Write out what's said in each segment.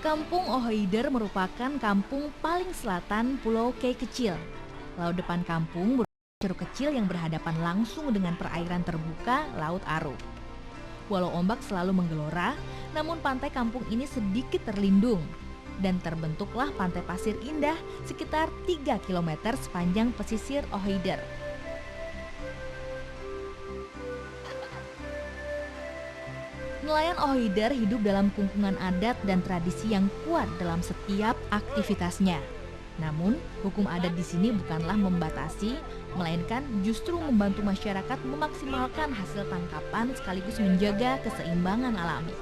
Kampung Ohoider merupakan kampung paling selatan Pulau K kecil. Laut depan kampung berupa curug kecil yang berhadapan langsung dengan perairan terbuka Laut Aru. Walau ombak selalu menggelora, namun pantai kampung ini sedikit terlindung. Dan terbentuklah pantai pasir indah sekitar 3 km sepanjang pesisir Ohoider. Nelayan Ohoider hidup dalam kungkungan adat dan tradisi yang kuat dalam setiap aktivitasnya. Namun, hukum adat di sini bukanlah membatasi, melainkan justru membantu masyarakat memaksimalkan hasil tangkapan sekaligus menjaga keseimbangan alami.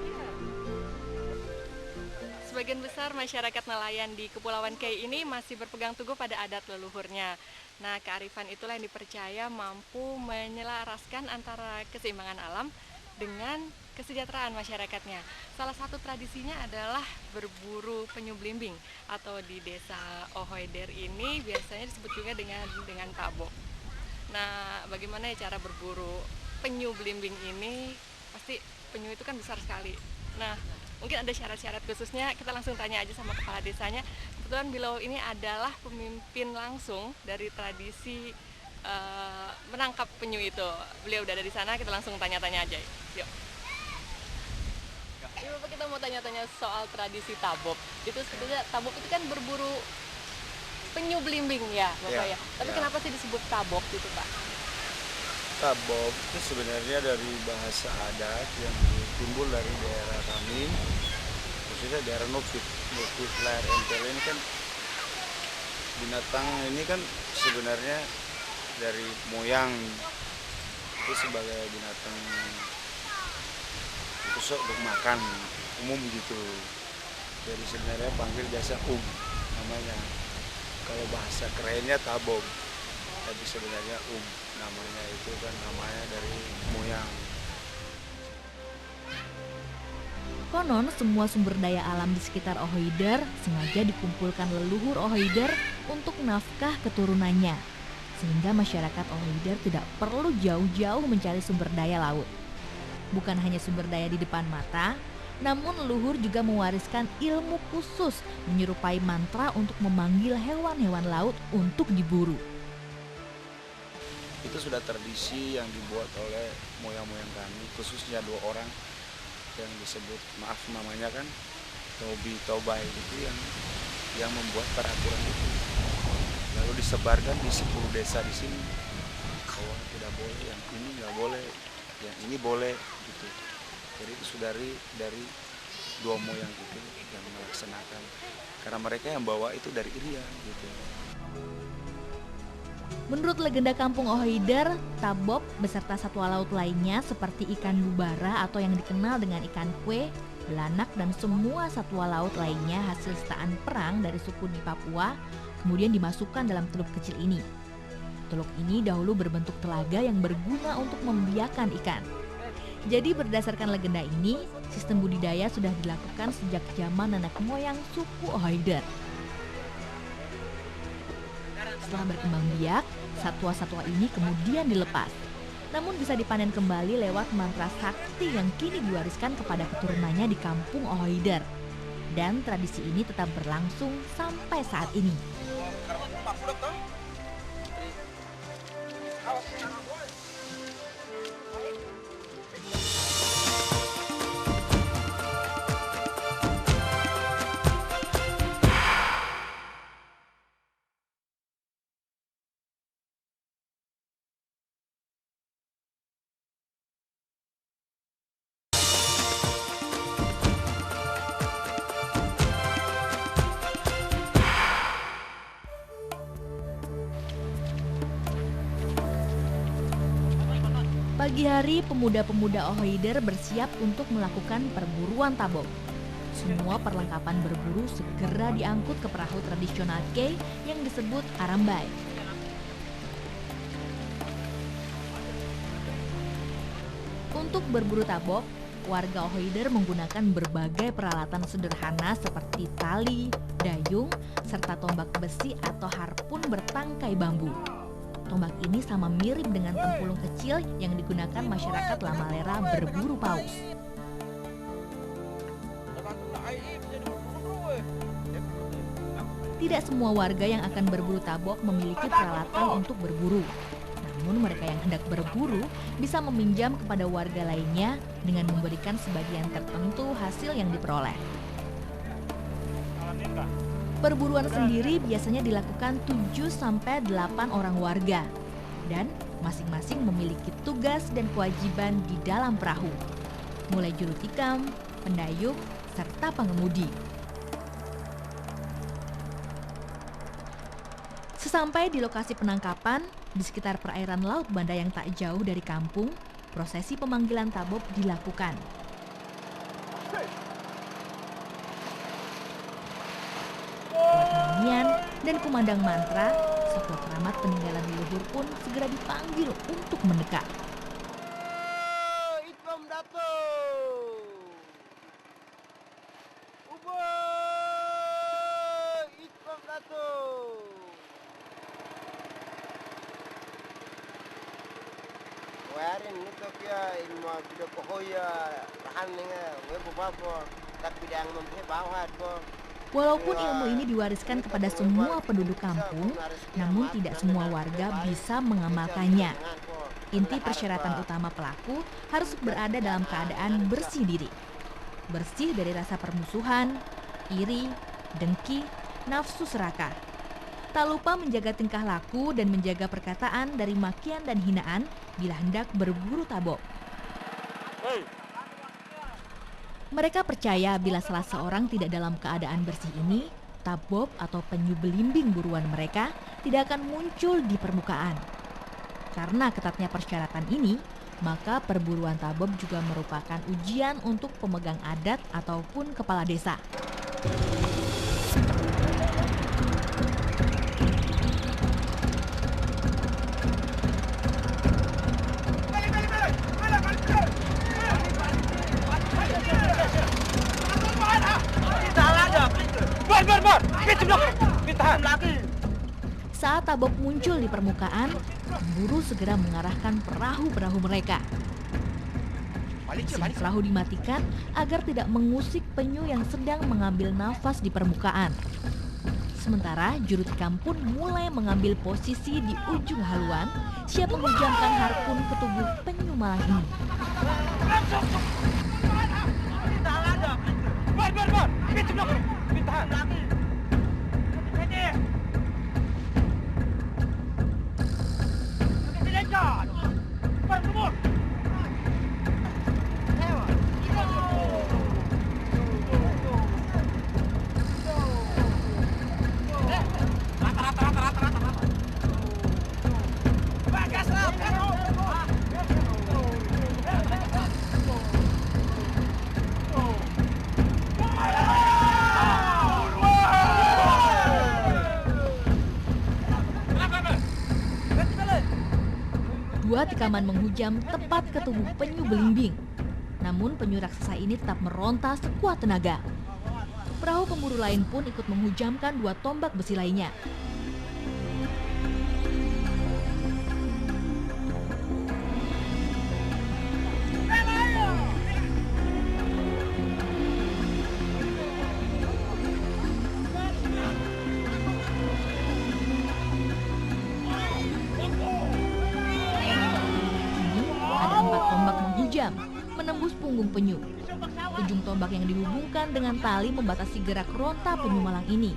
Sebagian besar masyarakat nelayan di Kepulauan Kei ini masih berpegang teguh pada adat leluhurnya. Nah, kearifan itulah yang dipercaya mampu menyelaraskan antara keseimbangan alam dengan kesejahteraan masyarakatnya. Salah satu tradisinya adalah berburu penyu belimbing atau di desa Ohoider ini biasanya disebut juga dengan tabok. Nah, bagaimana ya cara berburu penyu belimbing ini? Pasti penyu itu kan besar sekali. Nah, mungkin ada syarat-syarat khususnya, kita langsung tanya aja sama kepala desanya. Kebetulan beliau ini adalah pemimpin langsung dari tradisi menangkap penyu itu. Beliau udah ada di sana, kita langsung tanya-tanya aja. Yuk. Ini Bapak, kita mau tanya-tanya soal tradisi tabok. Itu sebetulnya tabok itu kan berburu penyu belimbing ya, Bapak ya. Tapi kenapa sih disebut tabok gitu, Pak? Tabok itu sebenarnya dari bahasa adat yang timbul dari daerah kami, khususnya daerah Nupit Layar Empel ini kan binatang ini kan sebenarnya dari moyang itu sebagai binatang khusus untuk makan umum gitu. Jadi sebenarnya panggil biasa namanya. Kalau bahasa kerennya tabok, tapi sebenarnya namanya itu kan namanya dari moyang. Konon semua sumber daya alam di sekitar Ohoider sengaja dikumpulkan leluhur Ohoider untuk nafkah keturunannya. Sehingga masyarakat Ohoider tidak perlu jauh-jauh mencari sumber daya laut. Bukan hanya sumber daya di depan mata, namun leluhur juga mewariskan ilmu khusus menyerupai mantra untuk memanggil hewan-hewan laut untuk diburu. Itu sudah tradisi yang dibuat oleh moyang-moyang kami, khususnya 2 orang yang disebut, maaf namanya kan, Tobi Tobai itu yang membuat peraturan itu. Lalu disebarkan di 10 desa di sini. Bahwa tidak boleh, yang ini nggak boleh, yang ini boleh gitu. Jadi itu sudah dari 2 moyang itu yang melaksanakan. Karena mereka yang bawa itu dari Irian gitu. Menurut legenda kampung Ohoider, tabok beserta satwa laut lainnya seperti ikan bubara atau yang dikenal dengan ikan kue, belanak dan semua satwa laut lainnya hasil sitaan perang dari suku di Papua kemudian dimasukkan dalam teluk kecil ini. Teluk ini dahulu berbentuk telaga yang berguna untuk membiakkan ikan. Jadi berdasarkan legenda ini, sistem budidaya sudah dilakukan sejak zaman nenek moyang suku Ohoider. Setelah berkembang biak, satwa-satwa ini kemudian dilepas. Namun bisa dipanen kembali lewat mantra sakti yang kini diwariskan kepada keturunannya di kampung Ohoider. Dan tradisi ini tetap berlangsung sampai saat ini. Pagi hari, pemuda-pemuda Ohoider bersiap untuk melakukan perburuan tabok. Semua perlengkapan berburu segera diangkut ke perahu tradisional K yang disebut Arambai. Untuk berburu tabok, warga Ohoider menggunakan berbagai peralatan sederhana seperti tali, dayung, serta tombak besi atau harpun bertangkai bambu. Tombak ini sama mirip dengan tempulung kecil yang digunakan masyarakat Lamalera berburu paus. Tidak semua warga yang akan berburu tabok memiliki peralatan untuk berburu. Namun mereka yang hendak berburu bisa meminjam kepada warga lainnya dengan memberikan sebagian tertentu hasil yang diperoleh. Perburuan sendiri biasanya dilakukan 7-8 orang warga dan masing-masing memiliki tugas dan kewajiban di dalam perahu, mulai juru tikam, pendayung, serta pengemudi. Sesampai di lokasi penangkapan, di sekitar perairan Laut Banda yang tak jauh dari kampung, prosesi pemanggilan tabob dilakukan. Nyanyian dan kumandang mantra, satwa keramat peninggalan leluhur pun segera dipanggil untuk mendekat. Walaupun ilmu ini diwariskan kepada semua penduduk kampung, namun tidak semua warga bisa mengamalkannya. Inti persyaratan utama pelaku harus berada dalam keadaan bersih diri. Bersih dari rasa permusuhan, iri, dengki, nafsu serakah. Tak lupa menjaga tingkah laku dan menjaga perkataan dari makian dan hinaan bila hendak berburu tabok. Mereka percaya bila salah seorang tidak dalam keadaan bersih ini, tabob atau penyu belimbing buruan mereka tidak akan muncul di permukaan. Karena ketatnya persyaratan ini, maka perburuan tabob juga merupakan ujian untuk pemegang adat ataupun kepala desa. Saat tabok muncul di permukaan, pemburu segera mengarahkan perahu-perahu mereka. Mesin perahu dimatikan agar tidak mengusik penyu yang sedang mengambil nafas di permukaan. Sementara juru tikam pun mulai mengambil posisi di ujung haluan, siap menghujamkan harpun ke tubuh penyu malang ini. Dua tikaman menghujam tepat ke tubuh penyu belimbing. Namun penyu raksasa ini tetap meronta sekuat tenaga. Perahu pemburu lain pun ikut menghujamkan dua tombak besi lainnya. Menembus punggung penyu. Ujung tombak yang dihubungkan dengan tali membatasi gerak ronta penyu malang ini.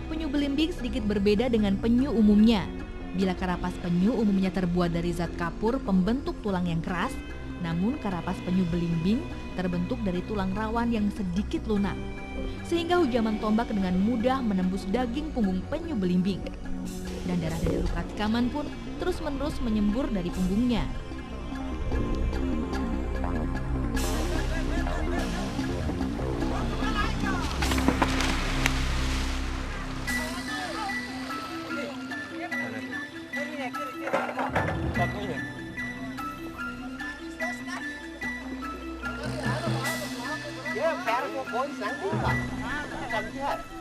Penyu belimbing sedikit berbeda dengan penyu umumnya. Bila karapas penyu umumnya terbuat dari zat kapur pembentuk tulang yang keras, namun karapas penyu belimbing terbentuk dari tulang rawan yang sedikit lunak. Sehingga hujaman tombak dengan mudah menembus daging punggung penyu belimbing. Dan darah dari luka tikaman pun terus-menerus menyembur dari punggungnya.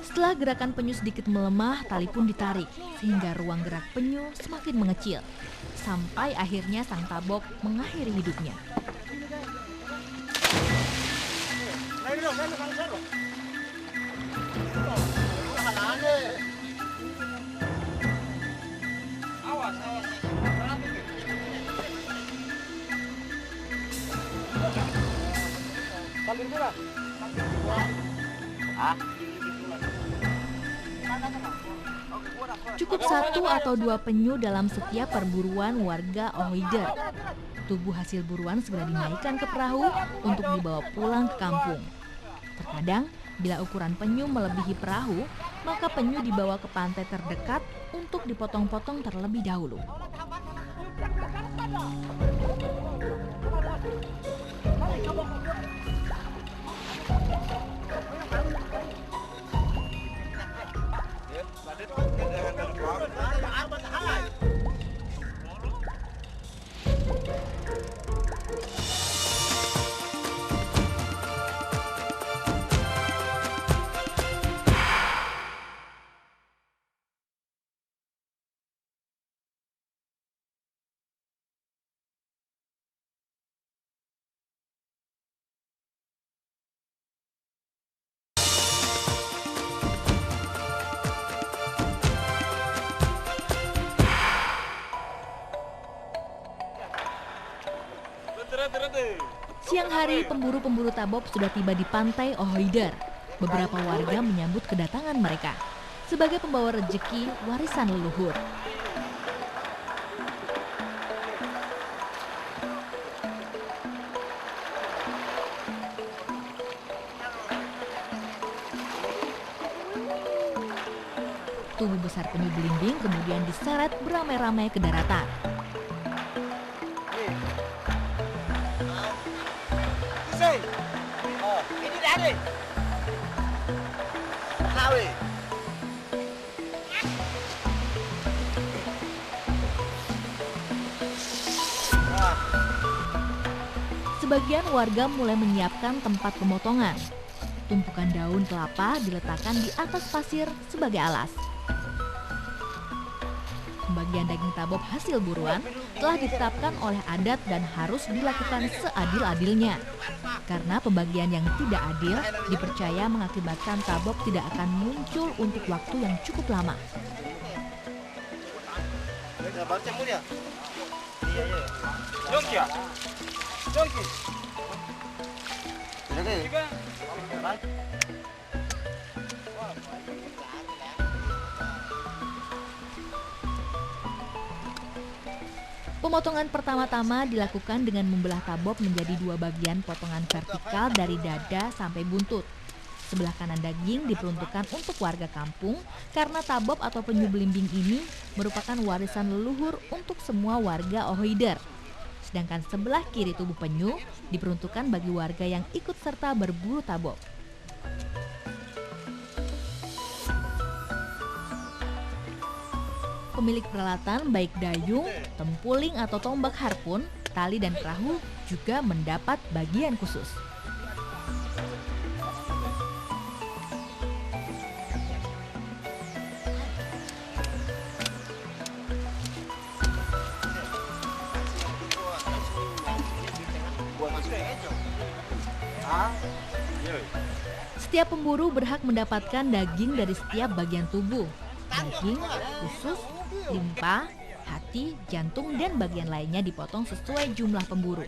Setelah gerakan penyu sedikit melemah, tali pun ditarik sehingga ruang gerak penyu semakin mengecil. Sampai akhirnya sang tabok mengakhiri hidupnya. Cukup 1 atau 2 penyu dalam setiap perburuan warga Ohoider. Tubuh hasil buruan segera dinaikkan ke perahu untuk dibawa pulang ke kampung. Terkadang, bila ukuran penyu melebihi perahu, maka penyu dibawa ke pantai terdekat untuk dipotong-potong terlebih dahulu. Siang hari, pemburu-pemburu tabob sudah tiba di pantai Ohoider. Beberapa warga menyambut kedatangan mereka sebagai pembawa rezeki warisan leluhur. Tubuh besar penyu belimbing kemudian diseret beramai-ramai ke daratan. Ini dah ada. Lawe. Sebagian warga mulai menyiapkan tempat pemotongan. Tumpukan daun kelapa diletakkan di atas pasir sebagai alas. Pembagian daging tabob hasil buruan telah ditetapkan oleh adat dan harus dilakukan seadil-adilnya. Karena pembagian yang tidak adil dipercaya mengakibatkan tabob tidak akan muncul untuk waktu yang cukup lama. Pemotongan pertama-tama dilakukan dengan membelah tabob menjadi 2 bagian potongan vertikal dari dada sampai buntut. Sebelah kanan daging diperuntukkan untuk warga kampung karena tabob atau penyu belimbing ini merupakan warisan leluhur untuk semua warga Ohoider. Sedangkan sebelah kiri tubuh penyu diperuntukkan bagi warga yang ikut serta berburu tabob. Pemilik peralatan baik dayung, tempuling atau tombak harpun, tali dan perahu juga mendapat bagian khusus. Setiap pemburu berhak mendapatkan daging dari setiap bagian tubuh. Daging, usus, limpa, hati, jantung, dan bagian lainnya dipotong sesuai jumlah pemburu.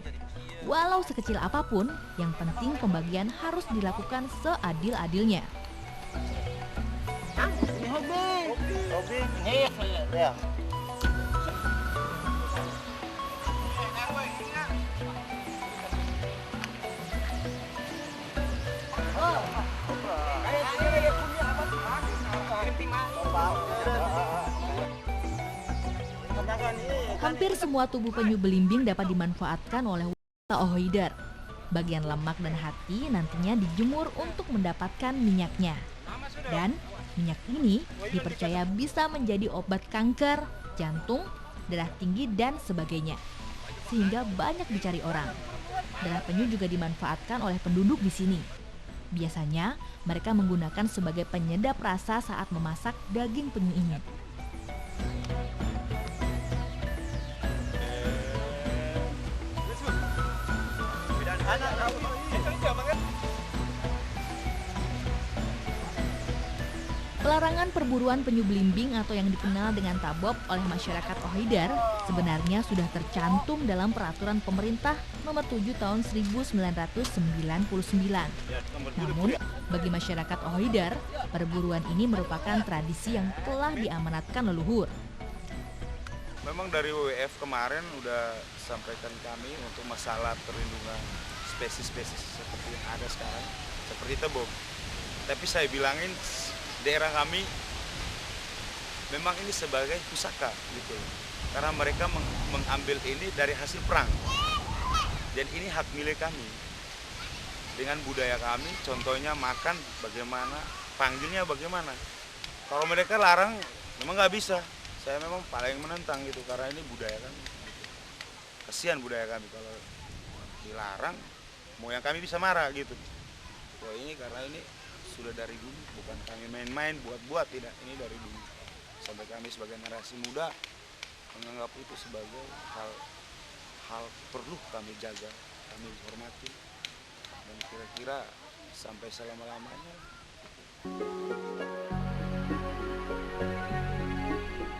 Walau sekecil apapun, yang penting pembagian harus dilakukan seadil-adilnya. Hampir semua tubuh penyu belimbing dapat dimanfaatkan oleh warga Ohoider. Bagian lemak dan hati nantinya dijemur untuk mendapatkan minyaknya. Dan minyak ini dipercaya bisa menjadi obat kanker, jantung, darah tinggi, dan sebagainya. Sehingga banyak dicari orang. Darah penyu juga dimanfaatkan oleh penduduk di sini. Biasanya mereka menggunakan sebagai penyedap rasa saat memasak daging penyu ini. Pelarangan perburuan penyu belimbing atau yang dikenal dengan tabob oleh masyarakat Ohaider sebenarnya sudah tercantum dalam peraturan pemerintah nomor 7 tahun 1999. Namun, bagi masyarakat Ohaider, perburuan ini merupakan tradisi yang telah diamanatkan leluhur. Memang dari WWF kemarin udah sampaikan kami untuk masalah perlindungan spesies-spesies seperti yang ada sekarang, seperti tabob. Tapi saya bilangin daerah kami memang ini sebagai pusaka gitu, karena mereka mengambil ini dari hasil perang. Dan ini hak milik kami. Dengan budaya kami, contohnya makan bagaimana, panggilnya bagaimana. Kalau mereka larang, memang nggak bisa. Saya memang paling menentang gitu, karena ini budaya kami. Kasihan budaya kami kalau dilarang, moyang kami bisa marah gitu. Wah, ini karena ini sudah dari dulu, bukan kami main-main buat-buat, tidak, ini dari dulu. Sampai kami sebagai generasi muda menganggap itu sebagai hal perlu kami jaga, kami hormati, dan kira-kira sampai selama-lamanya.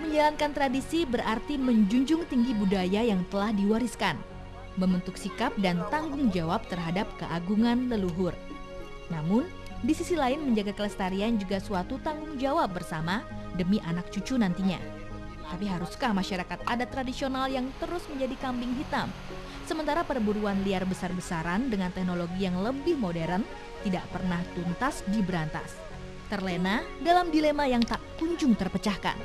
Menjalankan tradisi berarti menjunjung tinggi budaya yang telah diwariskan, membentuk sikap dan tanggung jawab terhadap keagungan leluhur. Namun, di sisi lain menjaga kelestarian juga suatu tanggung jawab bersama demi anak cucu nantinya. Tapi haruskah masyarakat adat tradisional yang terus menjadi kambing hitam? Sementara perburuan liar besar-besaran dengan teknologi yang lebih modern tidak pernah tuntas diberantas. Terlena dalam dilema yang tak kunjung terpecahkan.